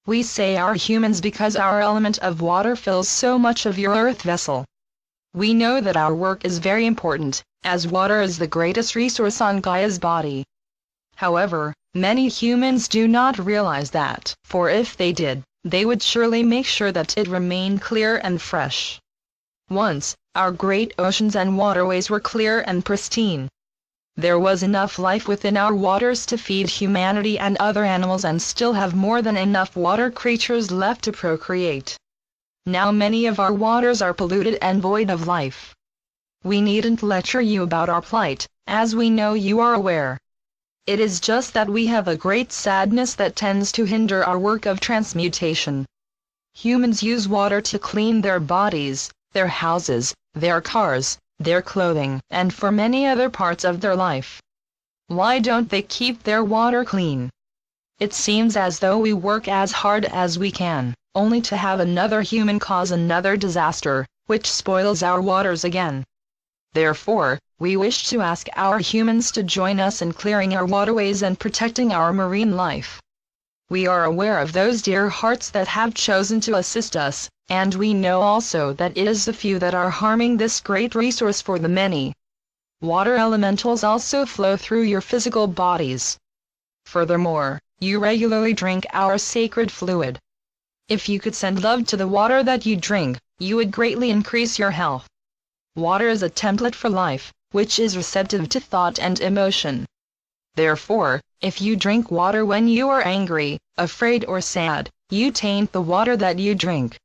We say our humans because our element of water fills so much of your earth vessel. We know that our work is very important, as water is the greatest resource on Gaia's body. However, many humans do not realize that, for if they did, they would surely make sure that it remained clear and fresh. Once, our great oceans and waterways were clear and pristine. There was enough life within our waters to feed humanity and other animals and still have more than enough water creatures left to procreate. Now many of our waters are polluted and void of life. We needn't lecture you about our plight, as we know you are aware. It is just that we have a great sadness that tends to hinder our work of transmutation. Humans use water to clean their bodies, their houses, their cars, their clothing, and for many other parts of their life. Why don't they keep their water clean? It seems as though we work as hard as we can, only to have another human cause another disaster, which spoils our waters again. Therefore, we wish to ask our humans to join us in clearing our waterways and protecting our marine life. We are aware of those dear hearts that have chosen to assist us, and we know also that it is the few that are harming this great resource for the many. Water elementals also flow through your physical bodies. Furthermore, you regularly drink our sacred fluid. If you could send love to the water that you drink, you would greatly increase your health. Water is a template for life, which is receptive to thought and emotion. Therefore, if you drink water when you are angry, afraid or sad, you taint the water that you drink.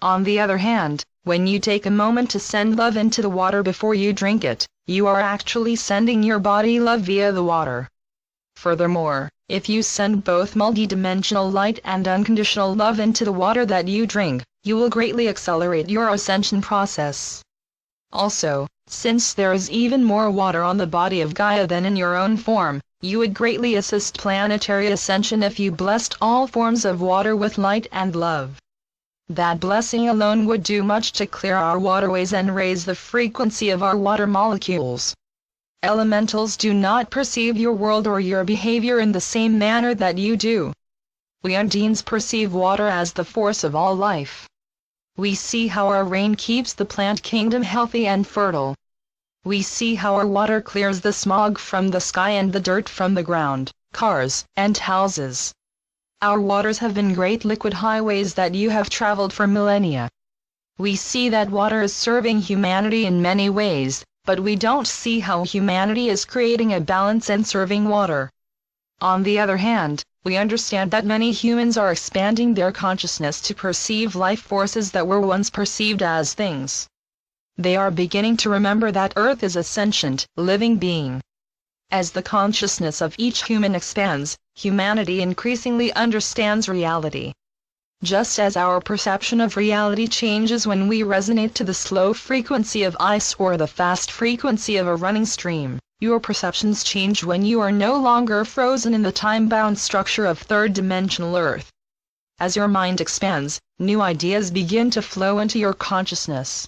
On the other hand, when you take a moment to send love into the water before you drink it, you are actually sending your body love via the water. Furthermore, if you send both multidimensional light and unconditional love into the water that you drink, you will greatly accelerate your ascension process. Also, since there is even more water on the body of Gaia than in your own form, you would greatly assist planetary ascension if you blessed all forms of water with light and love. That blessing alone would do much to clear our waterways and raise the frequency of our water molecules. Elementals do not perceive your world or your behavior in the same manner that you do. We Undines perceive water as the force of all life. We see how our rain keeps the plant kingdom healthy and fertile. We see how our water clears the smog from the sky and the dirt from the ground, cars, and houses. Our waters have been great liquid highways that you have traveled for millennia. We see that water is serving humanity in many ways, but we don't see how humanity is creating a balance and serving water. On the other hand, we understand that many humans are expanding their consciousness to perceive life forces that were once perceived as things. They are beginning to remember that Earth is a sentient, living being. As the consciousness of each human expands, humanity increasingly understands reality. Just as our perception of reality changes when we resonate to the slow frequency of ice or the fast frequency of a running stream, your perceptions change when you are no longer frozen in the time-bound structure of third-dimensional Earth. As your mind expands, new ideas begin to flow into your consciousness.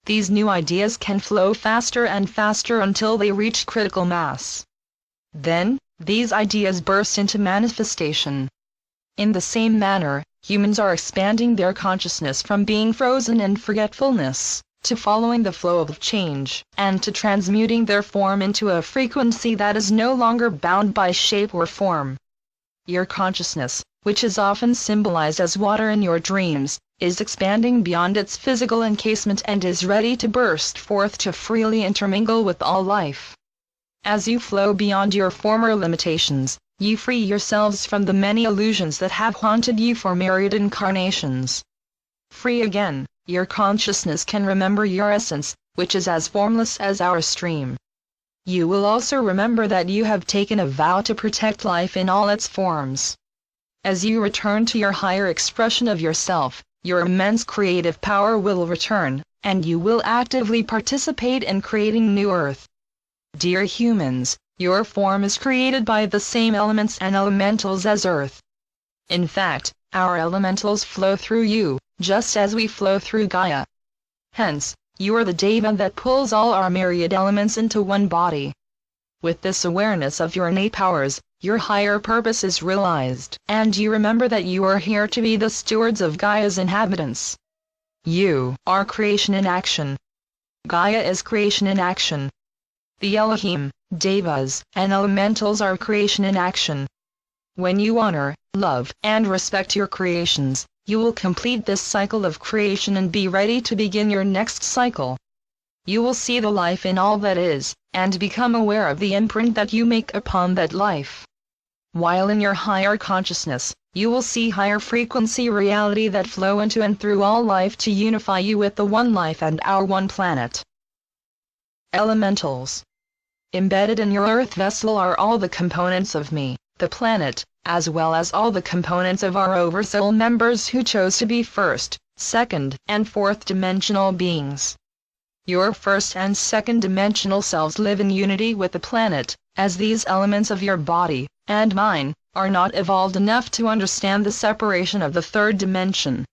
These new ideas can flow faster and faster until they reach critical mass. Then, these ideas burst into manifestation. In the same manner, humans are expanding their consciousness from being frozen in forgetfulness, to following the flow of change, and to transmuting their form into a frequency that is no longer bound by shape or form. Your consciousness, which is often symbolized as water in your dreams, is expanding beyond its physical encasement and is ready to burst forth to freely intermingle with all life. As you flow beyond your former limitations, you free yourselves from the many illusions that have haunted you for myriad incarnations. Free again, your consciousness can remember your essence, which is as formless as our stream. You will also remember that you have taken a vow to protect life in all its forms. As you return to your higher expression of yourself, your immense creative power will return, and you will actively participate in creating new Earth. Dear humans, your form is created by the same elements and elementals as Earth. In fact, our elementals flow through you, just as we flow through Gaia. Hence, you are the Deva that pulls all our myriad elements into one body. With this awareness of your innate powers, your higher purpose is realized, and you remember that you are here to be the stewards of Gaia's inhabitants. You are creation in action. Gaia is creation in action. The Elohim, Devas, and elementals are creation in action. When you honor, love, and respect your creations, you will complete this cycle of creation and be ready to begin your next cycle. You will see the life in all that is, and become aware of the imprint that you make upon that life. While in your higher consciousness, you will see higher frequency reality that flow into and through all life to unify you with the one life and our one planet. Elementals. Embedded in your earth vessel are all the components of me, the planet, as well as all the components of our oversoul members who chose to be first, second, and fourth dimensional beings. Your first and second dimensional selves live in unity with the planet, as these elements of your body, and mine, are not evolved enough to understand the separation of the third dimension.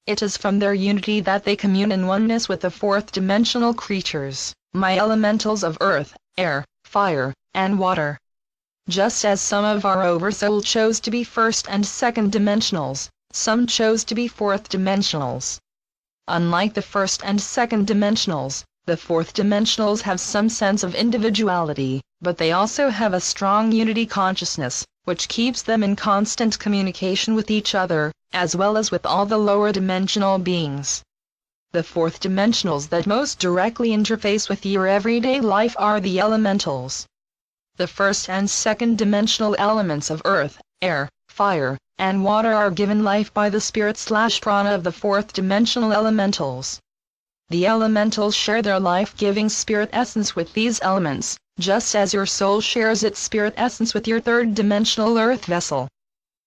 It is from their unity that they commune in oneness with the fourth dimensional creatures, my elementals of earth, air, fire, and water. Just as some of our oversoul chose to be first and second dimensionals, some chose to be fourth dimensionals. Unlike the first and second dimensionals, the fourth dimensionals have some sense of individuality, but they also have a strong unity consciousness, which keeps them in constant communication with each other, as well as with all the lower dimensional beings. The fourth dimensionals that most directly interface with your everyday life are the elementals. The first and second dimensional elements of earth, air, fire, and water are given life by the spirit/prana of the fourth dimensional elementals. The elementals share their life-giving spirit essence with these elements, just as your soul shares its spirit essence with your third dimensional earth vessel.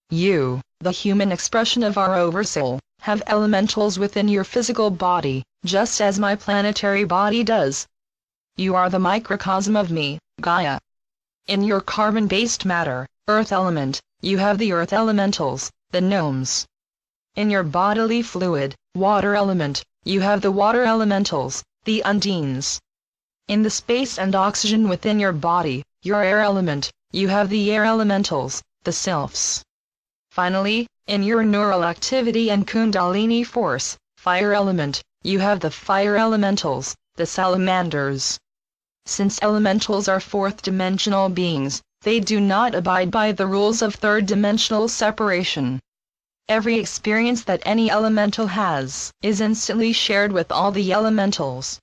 You, the human expression of our oversoul, have elementals within your physical body, just as my planetary body does. You are the microcosm of me, Gaia. In your carbon-based matter, earth element, you have the earth elementals, the gnomes. In your bodily fluid, water element, you have the water elementals, the undines. In the space and oxygen within your body, your air element, you have the air elementals, the sylphs. Finally, in your neural activity and kundalini force, fire element, you have the fire elementals, the salamanders. Since elementals are fourth dimensional beings, they do not abide by the rules of third dimensional separation. Every experience that any elemental has is instantly shared with all the elementals.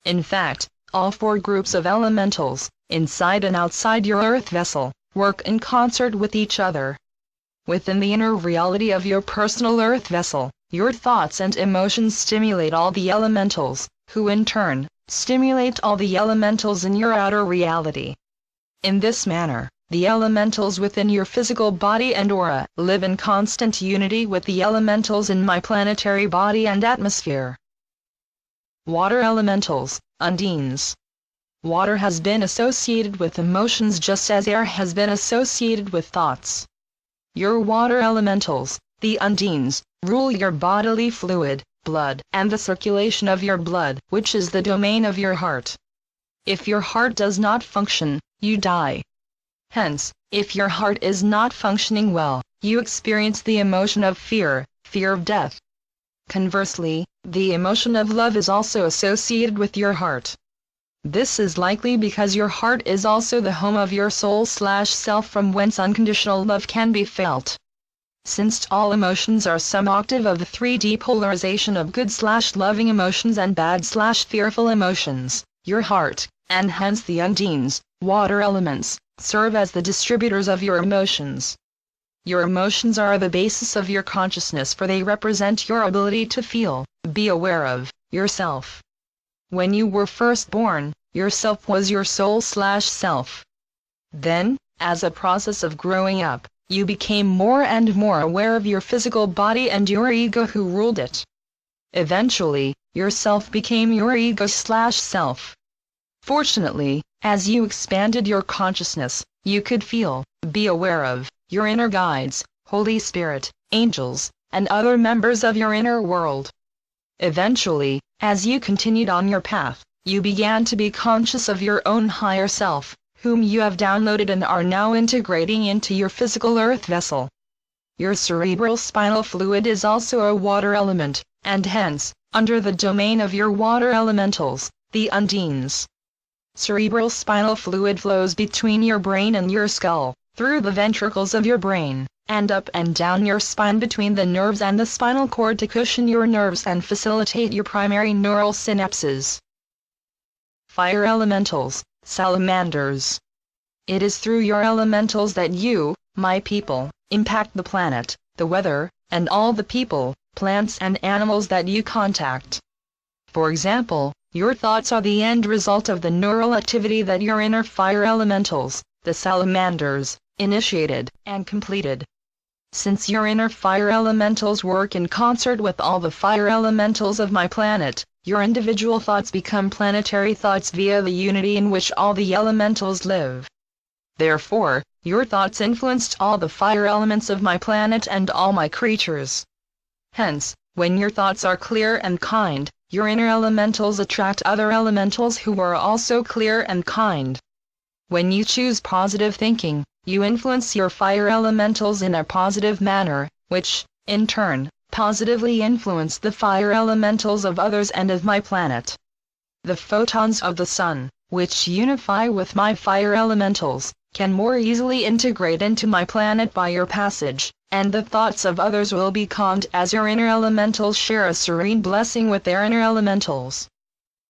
In fact, all four groups of elementals, inside and outside your earth vessel, work in concert with each other. Within the inner reality of your personal earth vessel, your thoughts and emotions stimulate all the elementals, who in turn, stimulate all the elementals in your outer reality. In this manner, the elementals within your physical body and aura live in constant unity with the elementals in my planetary body and atmosphere. Water elementals, undines. Water has been associated with emotions just as air has been associated with thoughts. Your water elementals, the undines, rule your bodily fluid, blood, and the circulation of your blood, which is the domain of your heart. If your heart does not function, you die. Hence, if your heart is not functioning well, you experience the emotion of fear of death. Conversely, the emotion of love is also associated with your heart. This is likely because your heart is also the home of your soul/self from whence unconditional love can be felt. Since all emotions are some octave of the 3D polarization of good/loving emotions and bad/fearful emotions, your heart, and hence the undines, water elements, serve as the distributors of your emotions. Your emotions are the basis of your consciousness, for they represent your ability to feel, be aware of, yourself. When you were first born, yourself was your soul/self. Then, as a process of growing up, you became more and more aware of your physical body and your ego who ruled it. Eventually, yourself became your ego/self. Fortunately, as you expanded your consciousness, you could feel, be aware of, your inner guides, Holy Spirit, angels, and other members of your inner world. Eventually, as you continued on your path, you began to be conscious of your own higher self, whom you have downloaded and are now integrating into your physical earth vessel. Your cerebral spinal fluid is also a water element, and hence, under the domain of your water elementals, the undines. Cerebral spinal fluid flows between your brain and your skull, through the ventricles of your brain, and up and down your spine between the nerves and the spinal cord to cushion your nerves and facilitate your primary neural synapses. Fire elementals, salamanders. It is through your elementals that you, my people, impact the planet, the weather, and all the people, plants and animals that you contact. For example, your thoughts are the end result of the neural activity that your inner fire elementals, the salamanders, initiated and completed. Since your inner fire elementals work in concert with all the fire elementals of my planet, your individual thoughts become planetary thoughts via the unity in which all the elementals live. Therefore, your thoughts influenced all the fire elements of my planet and all my creatures. Hence, when your thoughts are clear and kind, your inner elementals attract other elementals who are also clear and kind. When you choose positive thinking, you influence your fire elementals in a positive manner, which, in turn, positively influence the fire elementals of others and of my planet. The photons of the sun, which unify with my fire elementals, can more easily integrate into my planet by your passage, and the thoughts of others will be calmed as your inner elementals share a serene blessing with their inner elementals.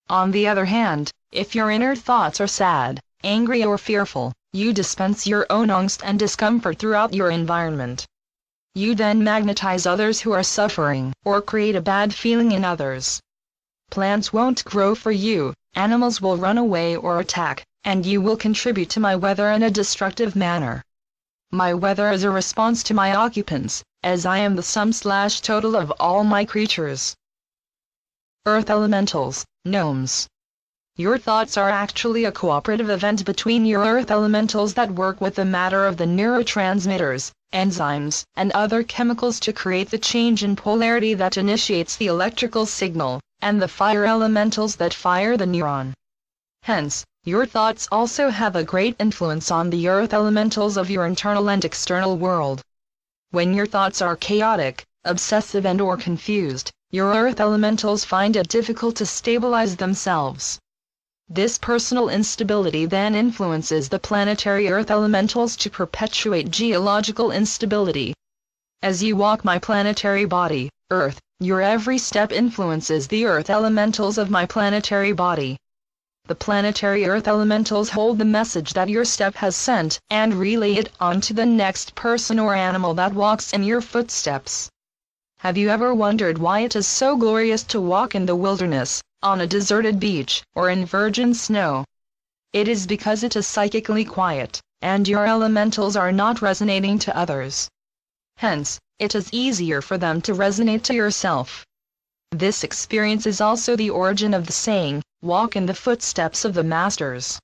On the other hand, if your inner thoughts are sad, angry or fearful, you dispense your own angst and discomfort throughout your environment. You then magnetize others who are suffering, or create a bad feeling in others. Plants won't grow for you, animals will run away or attack, and you will contribute to my weather in a destructive manner. My weather is a response to my occupants, as I am the sum/total of all my creatures. Earth elementals, gnomes. Your thoughts are actually a cooperative event between your earth elementals that work with the matter of the neurotransmitters, enzymes, and other chemicals to create the change in polarity that initiates the electrical signal, and the fire elementals that fire the neuron. Hence, your thoughts also have a great influence on the earth elementals of your internal and external world. When your thoughts are chaotic, obsessive and/or confused, your earth elementals find it difficult to stabilize themselves. This personal instability then influences the planetary earth elementals to perpetuate geological instability. As you walk my planetary body, Earth, your every step influences the earth elementals of my planetary body. The planetary earth elementals hold the message that your step has sent and relay it on to the next person or animal that walks in your footsteps. Have you ever wondered why it is so glorious to walk in the wilderness, on a deserted beach, or in virgin snow? It is because it is psychically quiet, and your elementals are not resonating to others. Hence, it is easier for them to resonate to yourself. This experience is also the origin of the saying, "Walk in the footsteps of the masters."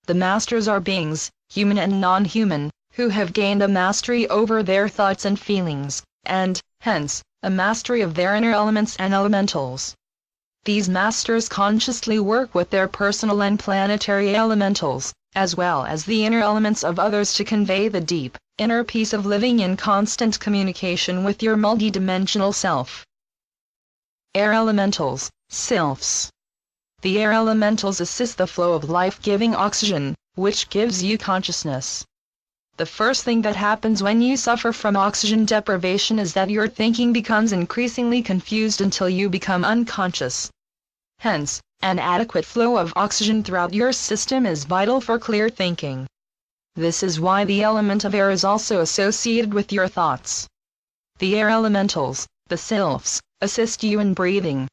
The masters are beings, human and non-human, who have gained a mastery over their thoughts and feelings, and, hence, a mastery of their inner elements and elementals. These masters consciously work with their personal and planetary elementals, as well as the inner elements of others to convey the deep, inner peace of living in constant communication with your multidimensional self. Air elementals, sylphs. The air elementals assist the flow of life-giving oxygen, which gives you consciousness. The first thing that happens when you suffer from oxygen deprivation is that your thinking becomes increasingly confused until you become unconscious. Hence, an adequate flow of oxygen throughout your system is vital for clear thinking. This is why the element of air is also associated with your thoughts. The air elementals, the sylphs, assist you in breathing.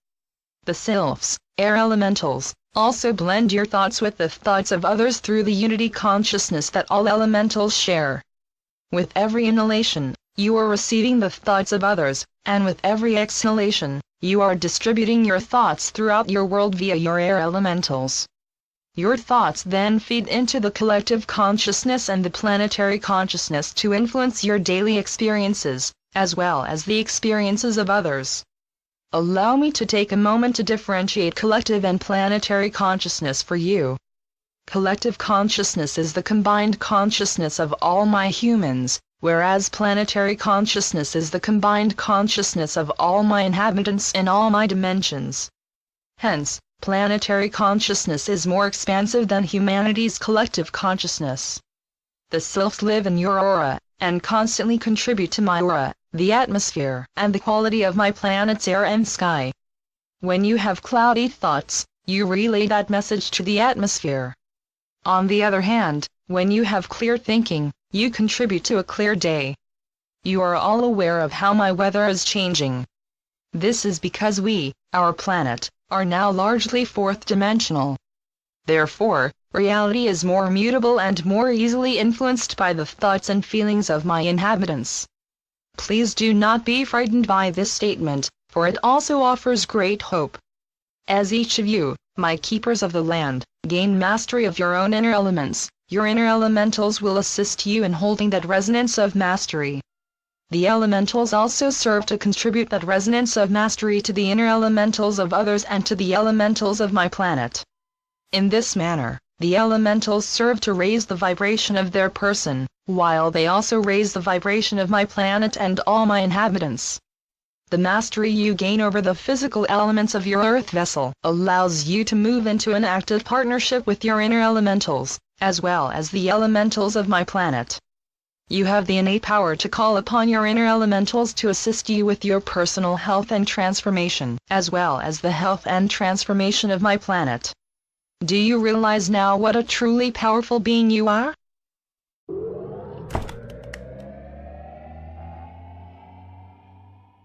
The sylphs, air elementals, also blend your thoughts with the thoughts of others through the unity consciousness that all elementals share. With every inhalation, you are receiving the thoughts of others, and with every exhalation, you are distributing your thoughts throughout your world via your air elementals. Your thoughts then feed into the collective consciousness and the planetary consciousness to influence your daily experiences, as well as the experiences of others. Allow me to take a moment to differentiate collective and planetary consciousness for you. Collective consciousness is the combined consciousness of all my humans, whereas planetary consciousness is the combined consciousness of all my inhabitants in all my dimensions. Hence, planetary consciousness is more expansive than humanity's collective consciousness. The sylphs live in your aura, and constantly contribute to my aura, the atmosphere, and the quality of my planet's air and sky. When you have cloudy thoughts, you relay that message to the atmosphere. On the other hand, when you have clear thinking, you contribute to a clear day. You are all aware of how my weather is changing. This is because we, our planet, are now largely fourth-dimensional. Therefore, reality is more mutable and more easily influenced by the thoughts and feelings of my inhabitants. Please do not be frightened by this statement, for it also offers great hope. As each of you, my keepers of the land, gain mastery of your own inner elements, your inner elementals will assist you in holding that resonance of mastery. The elementals also serve to contribute that resonance of mastery to the inner elementals of others and to the elementals of my planet. In this manner, the elementals serve to raise the vibration of their person, while they also raise the vibration of my planet and all my inhabitants. The mastery you gain over the physical elements of your earth vessel allows you to move into an active partnership with your inner elementals, as well as the elementals of my planet. You have the innate power to call upon your inner elementals to assist you with your personal health and transformation, as well as the health and transformation of my planet. Do you realize now what a truly powerful being you are?